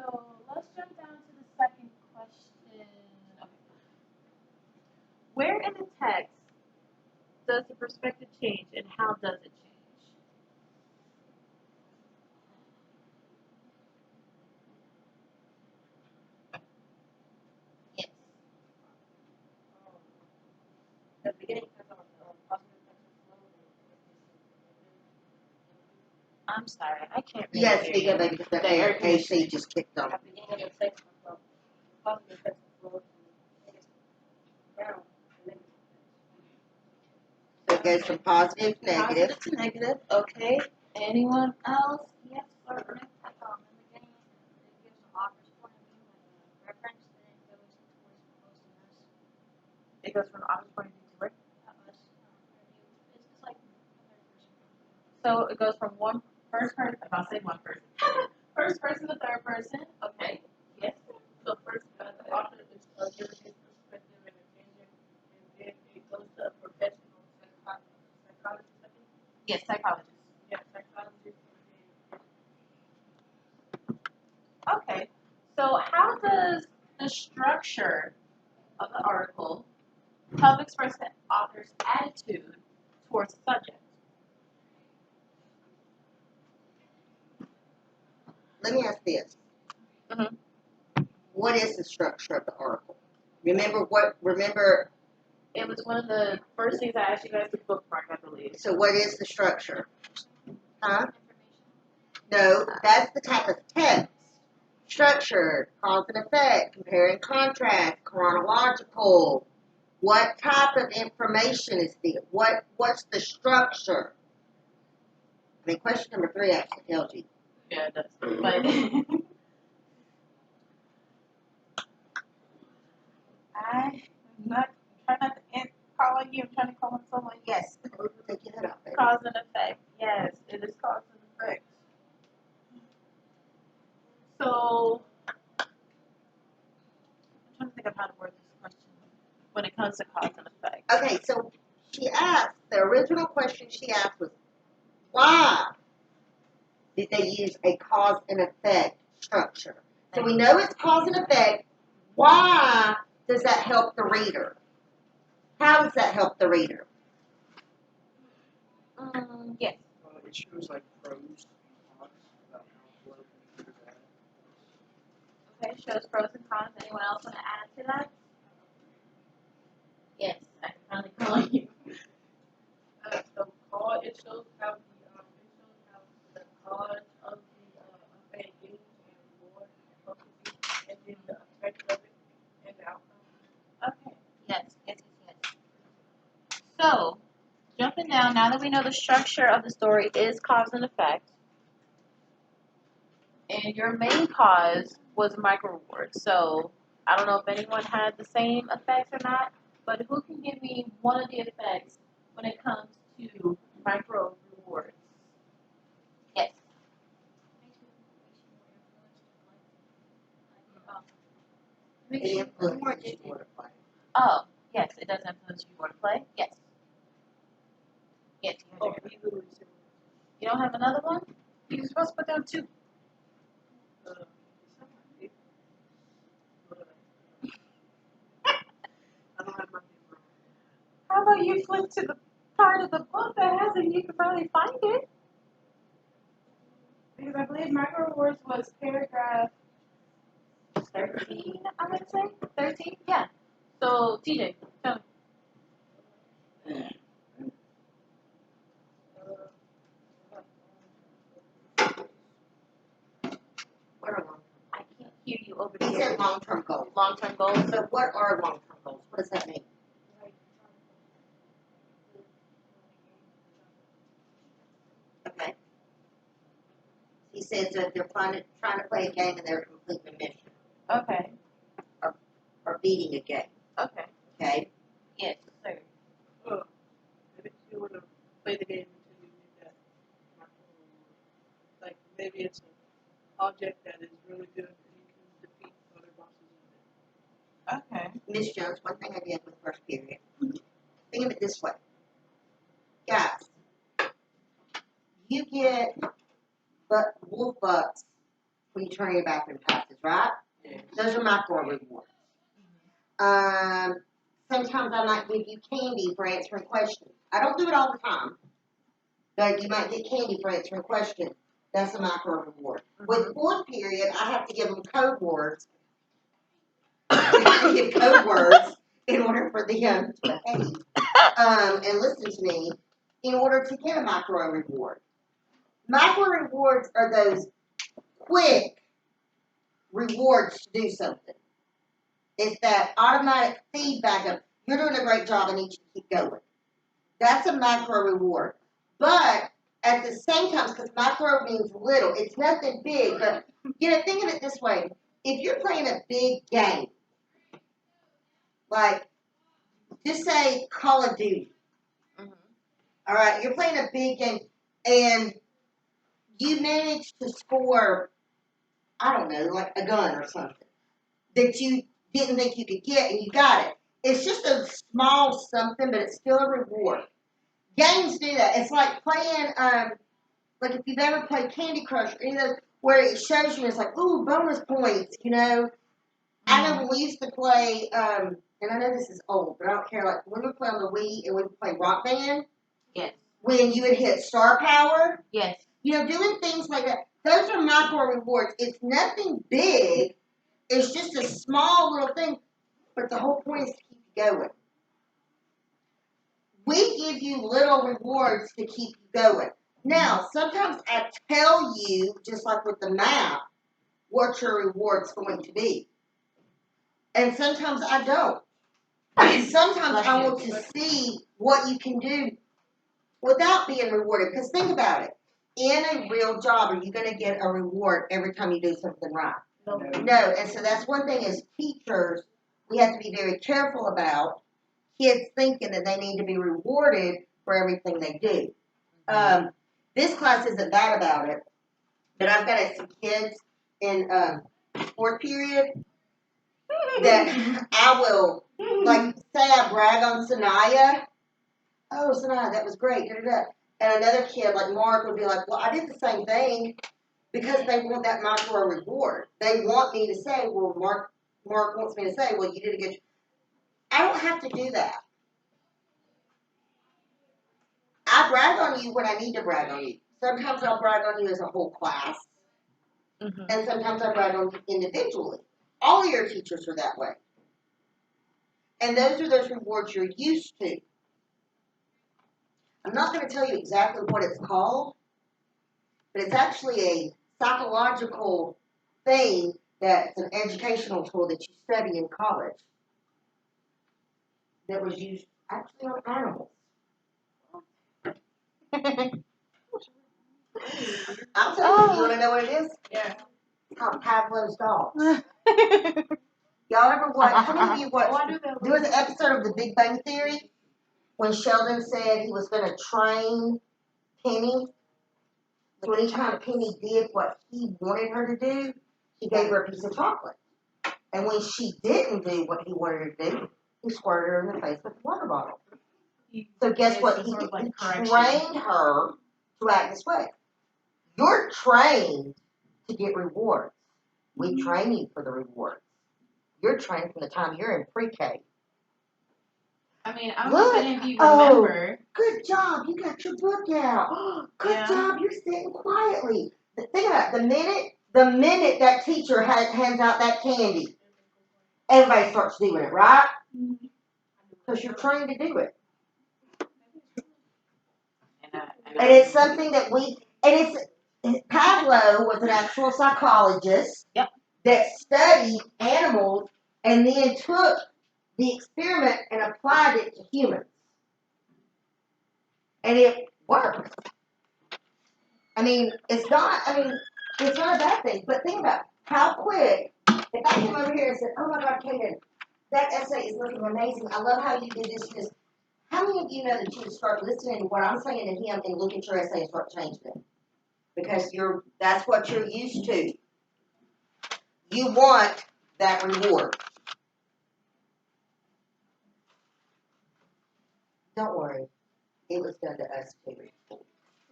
So let's jump down to the second question. Okay. Where in the text does the perspective change and how does it change? Yes. At the beginning, because positive effects of flow. I'm sorry, I can't really Yes, hear we you. go back to the air AC just kicked on. At the beginning of the text, positive effects of flow. Down. So it goes from positive to negative. Positive to negative. Okay. Anyone else? Yes, or no? In the beginning, it gives the author's point of view and reference, then it goes towards most of us. It goes from author's point of view to where? It's just like a third person. So it goes from first person. I'll say one person. First person to third person. Okay. Yes. So first, the author is giving his perspective and opinion, and then it goes to a professional psychologist, I think. Yes, psychologist. Yeah, psychologist. Okay. So how does the structure of the article help express the author's attitude towards the subject? Let me ask this. Mhm. What is the structure of the article? Remember, It was one of the first things I asked you guys to bookmark, I believe. so what is the structure? Huh? No, that's the type of text. Structure, cause and effect, compare and contrast, chronological. What type of information is the what's the structure? I mean, question number 3 actually tells you. Yeah, it does. But I'm not trying not to call on you. I'm trying to call on someone. Yes. Take your head off, baby. Cause and effect. Yes, it is cause and effect. So I'm trying to think of how to word this question when it comes to cause and effect. Okay, so she asked, the original question she asked was, why did they use a cause and effect structure? So we know it's cause and effect. Why does that help the reader? How does that help the reader? Yes. It shows like pros and cons about how flow can do that. Okay, shows pros and cons. Anyone else want to add to that? Yes, I can finally call on you. So it shows how the cause of the event is and more focusing, and then the effect of it and the outcome. Okay. Yes. So, jumping down, now that we know the structure of the story is cause and effect, and your main cause was micro rewards. So, I don't know if anyone had the same effects or not, but who can give me one of the effects when it comes to micro rewards? Yes. It influences you to play. Oh, yes, it does influence you want to play. Yes. Yes. Oh, You don't have another one? You're supposed to put down 2. I don't have my paper. How about you flip to the part of the book that has it? You can probably find it. Because I believe micro rewards was paragraph 13, I would say. 13? Yeah. So, TJ, tell me. What are long? I can't hear you over He there. said long-term goals. Long-term goals. So what are long-term goals? What does that mean? Okay. He says that they're trying to play a game and they're complete the mission. Okay. Or beating a game. Okay. Okay? Yes, sir. Maybe you want to play the game until you get that micro reward. Like maybe it's an object that is really good and you can defeat other bosses with it. Okay. Miss Jones, one thing I did with first period. Think of it this way. Guys, you get wolf bucks when you turn your bathroom passes, right? Yes. Those are micro rewards. Sometimes I might give you candy for answering questions. I don't do it all the time, but you might get candy for answering questions. That's a micro reward. With fourth period, I have to give them code words. I have to give code words in order for them to behave and listen to me in order to get a micro reward. Micro rewards are those quick rewards to do something. It's that automatic feedback of, you're doing a great job, I need you to keep going. That's a micro reward. But at the same time, because micro means little, it's nothing big, but think of it this way. If you're playing a big game, like just say Call of Duty. All right, you're playing a big game and you manage to score, I don't know, like a gun or something that you didn't think you could get and you got it. It's just a small something, but it's still a reward. Games do that. It's like playing, like if you've ever played Candy Crush or any of those, where it shows you, it's like, ooh, bonus points, I know when we used to play, and I know this is old, but I don't care, like when we play on the Wii and we would play Rock Band, Yes. when you would hit Star Power, Yes. doing things like that, those are micro rewards. It's nothing big, it's just a small little thing, but the whole point is to keep you going. We give you little rewards to keep you going. Now, sometimes I tell you, just like with the map, what your reward's going to be. And sometimes I don't. Sometimes I want to see what you can do without being rewarded. Because think about it. In a real job, are you going to get a reward every time you do something right? No. No. And so that's one thing as teachers, we have to be very careful about kids thinking that they need to be rewarded for everything they do. This class isn't bad about it, but I've got some kids in fourth period that I will, like, say I brag on Sanaya. Oh, Sanaya, that was great. Da-da-da. And another kid, like Mark, would be like, well, I did the same thing because they want that micro reward. They want me to say, well, Mark wants me to say, well, you did a good job. I don't have to do that. I brag on you when I need to brag on you. Sometimes I'll brag on you as a whole class, and sometimes I brag on you individually. All of your teachers are that way. And those are those rewards you're used to. I'm not going to tell you exactly what it's called, but it's actually a psychological thing that's an educational tool that you study in college that was used actually on animals. I'll tell you. You want to know what it is? Yeah. It's called Pavlov's dogs. Y'all ever watch? How many of you watched? There was an episode of The Big Bang Theory when Sheldon said he was going to train Penny. So anytime Penny did what he wanted her to do, he gave her a piece of chocolate. And when she didn't do what he wanted her to do, he squirted her in the face with a water bottle. So guess what? He trained her to act this way. You're trained to get rewards. We train you for the rewards. You're trained from the time you're in pre-K. I mean, I don't know if any of you remember. Good job. You got your book out. Good job. You're sitting quietly. Think about it. The minute that teacher hands out that candy, everybody starts doing it, right? Because you're trained to do it. And it's something that Pavlov was an actual psychologist that studied animals and then took the experiment and applied it to humans. And it works. It's not a bad thing, but think about how quick, if I came over here and said, oh my God, Kaden, that essay is looking amazing. I love how you did this. How many of you know that you would start listening to what I'm saying to him and look at your essay and start changing it? Because that's what you're used to. You want that reward. Don't worry. It was done to us too.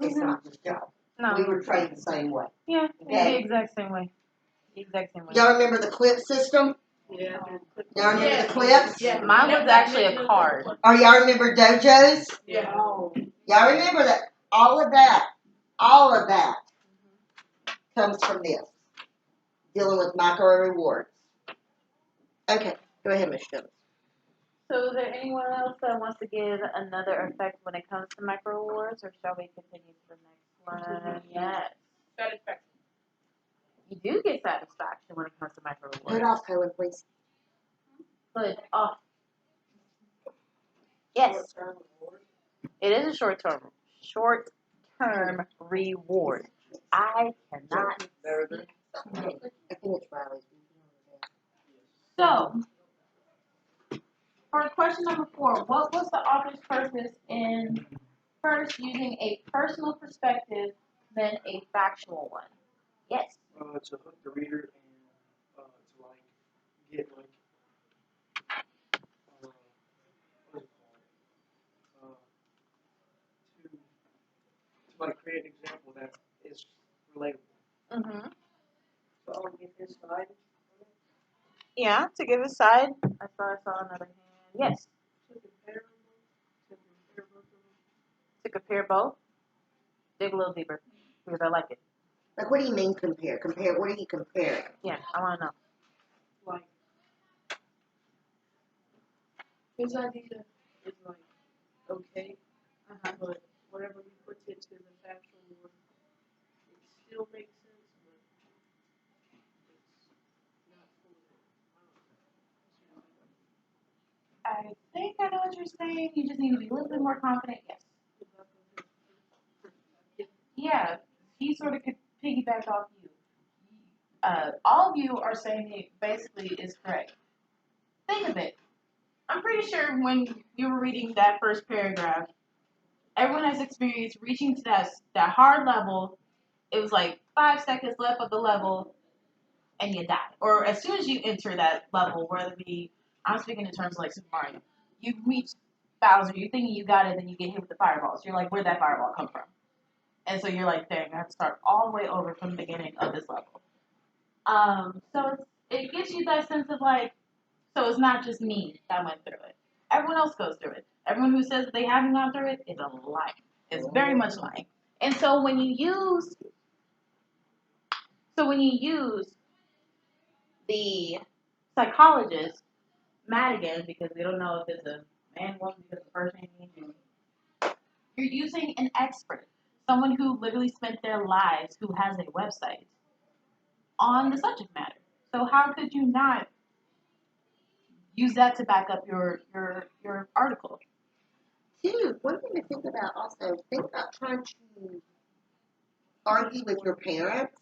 It's not just y'all. No. We were trained the same way. Yeah, the exact same way. The exact same way. Y'all remember the clip system? Yeah. Y'all remember Yeah. the clips? Yeah. Mine was actually a card. Or y'all remember dojos? Yeah. Y'all remember that? All of that comes from this. Dealing with micro rewards. Okay, go ahead, Ms. Jones. So is there anyone else that wants to give another effect when it comes to micro rewards, or shall we continue to the next one? Yes. Satisfaction. You do get satisfaction when it comes to micro Put it rewards. off, Cohen, please. Put off. Yes. It is a short-term reward. I cannot. I think it's Riley's. So, for question number 4, what was the author's purpose in first using a personal perspective than a factual one? Yes. To hook the reader and to like get like what is it called? To like create an example that is relatable. Mm-hmm. So I'll give this side. Yeah, to give a side. I saw another hand. Yes. To compare both of them. To compare both. Dig a little deeper because I like it. Like, what do you mean compare? Compare, what are you comparing? Yeah, I want to know. Like his idea is like okay, but whatever we put into the factual one, it still makes sense, but it's not fully. I think I know what you're saying. You just need to be a little bit more confident. Yes. Yeah, he sort of could piggyback off you. All of you are saying it basically is correct. Think of it. I'm pretty sure when you were reading that first paragraph, everyone has experienced reaching to that hard level. It was like 5 seconds left of the level, and you die. Or as soon as you enter that level, whether it be, I'm speaking in terms of like Super Mario, you reach Bowser, you're thinking you got it, then you get hit with the fireballs. You're like, where'd that fireball come from? And so you're like, dang, I have to start all the way over from the beginning of this level. So it gives you that sense of like, so it's not just me that went through it. Everyone else goes through it. Everyone who says that they haven't gone through it is a lie. It's very much lying. And so when you use the psychologist, Madigan, because we don't know if it's a man, woman, because the first name means you're using an expert, someone who literally spent their lives, who has a website on the subject matter. So how could you not use that to back up your article? Two, one thing to think about also, think about trying to argue with your parents.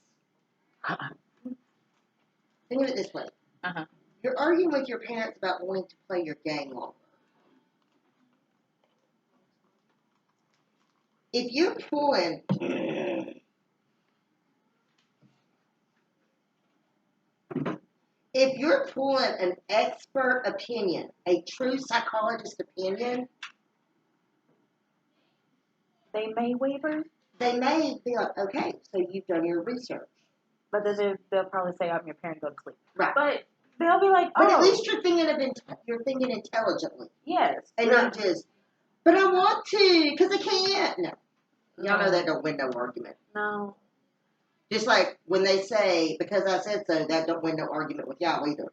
Think of it this way. Uh-huh. You're arguing with your parents about wanting to play your game longer. If you're pulling an expert opinion, a true psychologist opinion, They may waver, they may be like, okay, so you've done your research. but then they'll probably say, I'm your parent, go to sleep. Right. But they'll be like, But at least you're thinking intelligently. yes. And not just, but I want to, because I can't. No. Y'all know that don't win no argument. No. Just like when they say, because I said so, that don't win no argument with y'all either.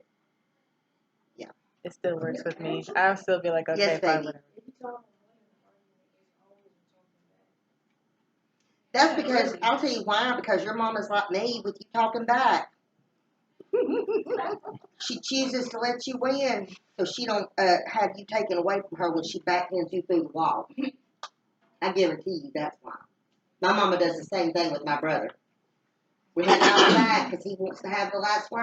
Yeah. It still works with me. I'll still be like, okay, Yes, fine, baby. whatever. That's because, I'll tell you why, because your mama's like me with you talking back. She chooses to let you win so she don't have you taken away from her when she backhands you through the wall. I guarantee you that's why. My mama does the same thing with my brother. We hang out back because he wants to have the last word.